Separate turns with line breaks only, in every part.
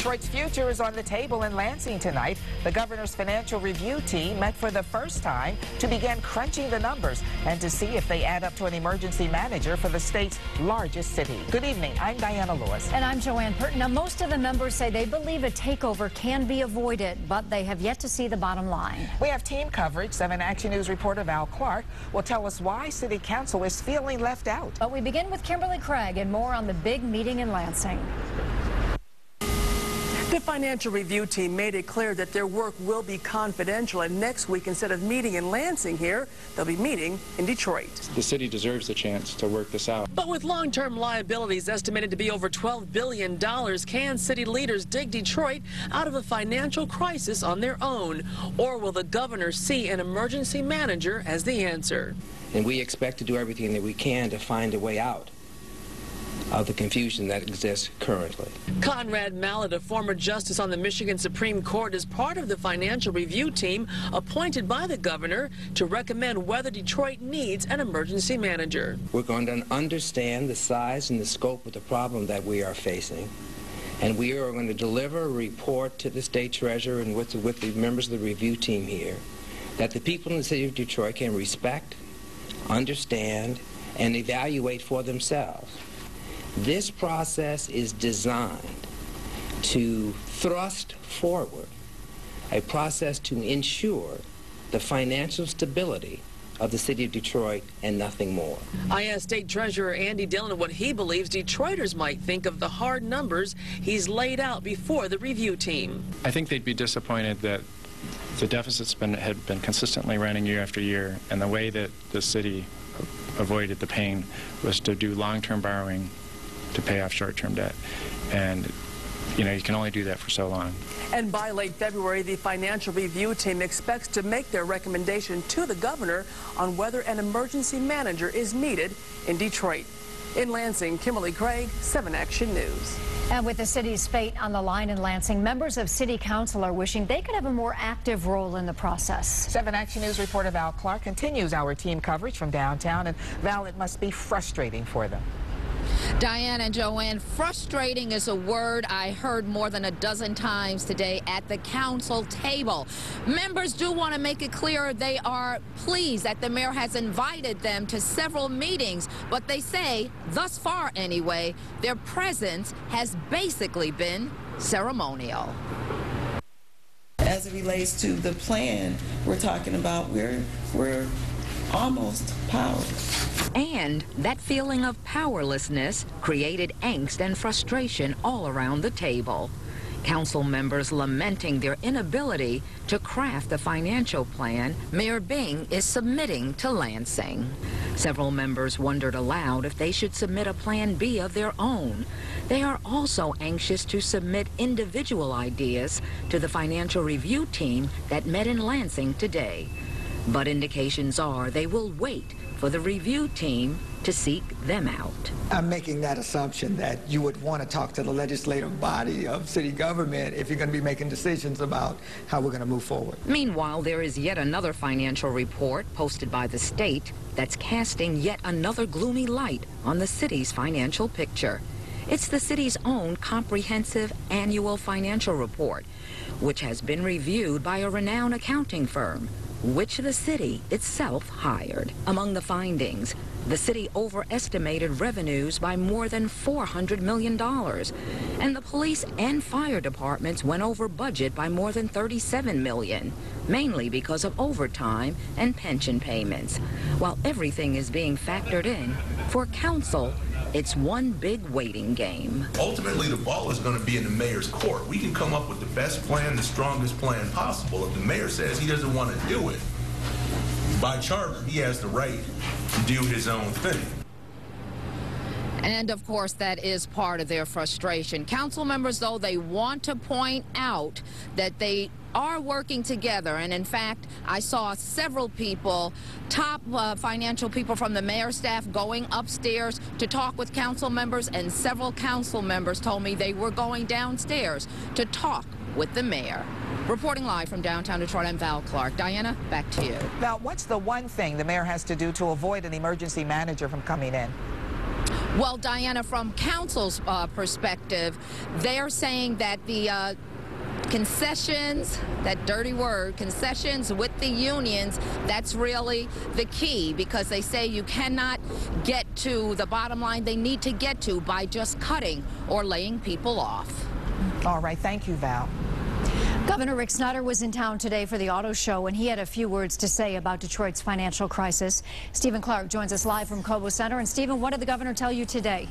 Detroit's future is on the table in Lansing tonight. The governor's financial review team met for the first time to begin crunching the numbers and to see if they add up to an emergency manager for the state's largest city. Good evening. I'm Diana Lewis.
And I'm Joanne Purton. Now, most of the members say they believe a takeover can be avoided, but they have yet to see the bottom line.
We have team coverage. 7 Action News reporter Val Clark will tell us why City Council is feeling left out.
But we begin with Kimberly Craig and more on the big meeting in Lansing.
The financial review team made it clear that their work will be confidential, and next week, instead of meeting in Lansing here, they'll be meeting in Detroit.
The city deserves the chance to work this out.
But with long-term liabilities estimated to be over $12 billion, can city leaders dig Detroit out of a financial crisis on their own? Or will the governor see an emergency manager as the answer?
And we expect to do everything that we can to find a way out of the confusion that exists currently.
Conrad Mallett, a former justice on the Michigan Supreme Court, is part of the financial review team appointed by the governor to recommend whether Detroit needs an emergency manager.
We're going to understand the size and the scope of the problem that we are facing, and we are going to deliver a report to the state treasurer and with the members of the review team here that the people in the city of Detroit can respect, understand, and evaluate for themselves. This process is designed to thrust forward a process to ensure the financial stability of the city of Detroit and nothing more.
I asked State Treasurer Andy Dillon what he believes Detroiters might think of the hard numbers he's laid out before the review team.
I think they'd be disappointed that the deficits had been consistently running year after year, and the way that the city avoided the pain was to do long-term borrowing to pay off short-term debt. And, you know, you can only do that for so long.
And by late February, the financial review team expects to make their recommendation to the governor on whether an emergency manager is needed in Detroit. In Lansing, Kimberly Craig, 7 Action News.
And with the city's fate on the line in Lansing, members of City Council are wishing they could have a more active role in the process.
7 Action News reporter Val Clark continues our team coverage from downtown. And Val, it must be frustrating for them.
Diane and Joanne, frustrating is a word I heard more than a dozen times today at the council table. Members do want to make it clear they are pleased that the mayor has invited them to several meetings, but they say, thus far anyway, their presence has basically been ceremonial.
As it relates to the plan we're talking about, we're almost powerless.
And that feeling of powerlessness created angst and frustration all around the table. Council members lamenting their inability to craft the financial plan Mayor Bing is submitting to Lansing. Several members wondered aloud if they should submit a Plan B of their own. They are also anxious to submit individual ideas to the financial review team that met in Lansing today. But indications are they will wait for the review team to seek them out.
I'm making that assumption that you would want to talk to the legislative body of city government if you're going to be making decisions about how we're going to move forward.
Meanwhile, there is yet another financial report posted by the state that's casting yet another gloomy light on the city's financial picture. It's the city's own comprehensive annual financial report, which has been reviewed by a renowned accounting firm, which the city itself hired. Among the findings, the city overestimated revenues by more than $400 million, and the police and fire departments went over budget by more than $37 million, mainly because of overtime and pension payments. While everything is being factored in, for council, it's one big waiting game.
Ultimately, the ball is going to be in the mayor's court. We can come up with the best plan, the strongest plan possible. If the mayor says he doesn't want to do it, by charter, he has the right to do his own thing.
And of course, that is part of their frustration. Council members, though, they want to point out that they are working together. And in fact, I saw several people, top financial people from the mayor's staff, going upstairs to talk with council members, and several council members told me they were going downstairs to talk with the mayor. Reporting live from downtown Detroit, I'm Val Clark. Diana, back to you.
Val, what's the one thing the mayor has to do to avoid an emergency manager from coming in?
Well, Diana, from council's perspective, they're saying that the concessions, that dirty word, concessions with the unions, that's really the key, because they say you cannot get to the bottom line they need to get to by just cutting or laying people off.
All right, thank you, Val.
Governor Rick Snyder was in town today for the auto show, and he had a few words to say about Detroit's financial crisis. Stephen Clark joins us live from Gov Center. And Stephen, what did the governor tell you today?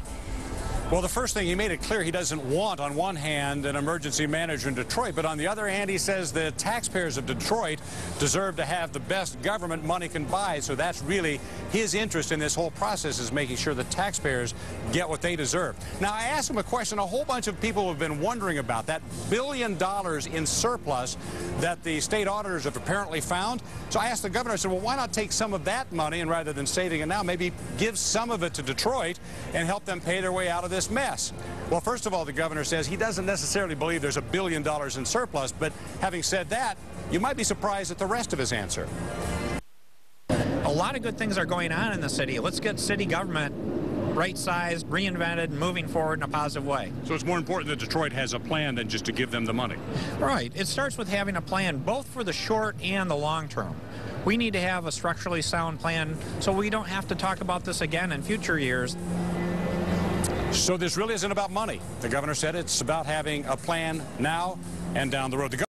Well, the first thing, he made it clear he doesn't want, on one hand, an emergency manager in Detroit, but on the other hand, he says the taxpayers of Detroit deserve to have the best government money can buy. So that's really his interest in this whole process, is making sure the taxpayers get what they deserve. Now, I asked him a question a whole bunch of people have been wondering about, that $1 billion in surplus that the state auditors have apparently found. So I asked the governor, I said, well, why not take some of that money, and rather than saving it now, maybe give some of it to Detroit and help them pay their way out of this mess? Well, first of all, the governor says he doesn't necessarily believe there's $1 billion in surplus, but having said that, you might be surprised at the rest of his answer.
A lot of good things are going on in the city. Let's get city government right-sized, reinvented, and moving forward in a positive way.
So it's more important that Detroit has a plan than just to give them the money.
Right. It starts with having a plan both for the short and the long term. We need to have a structurally sound plan so we don't have to talk about this again in future years.
So this really isn't about money. The governor said it's about having a plan now and down the road.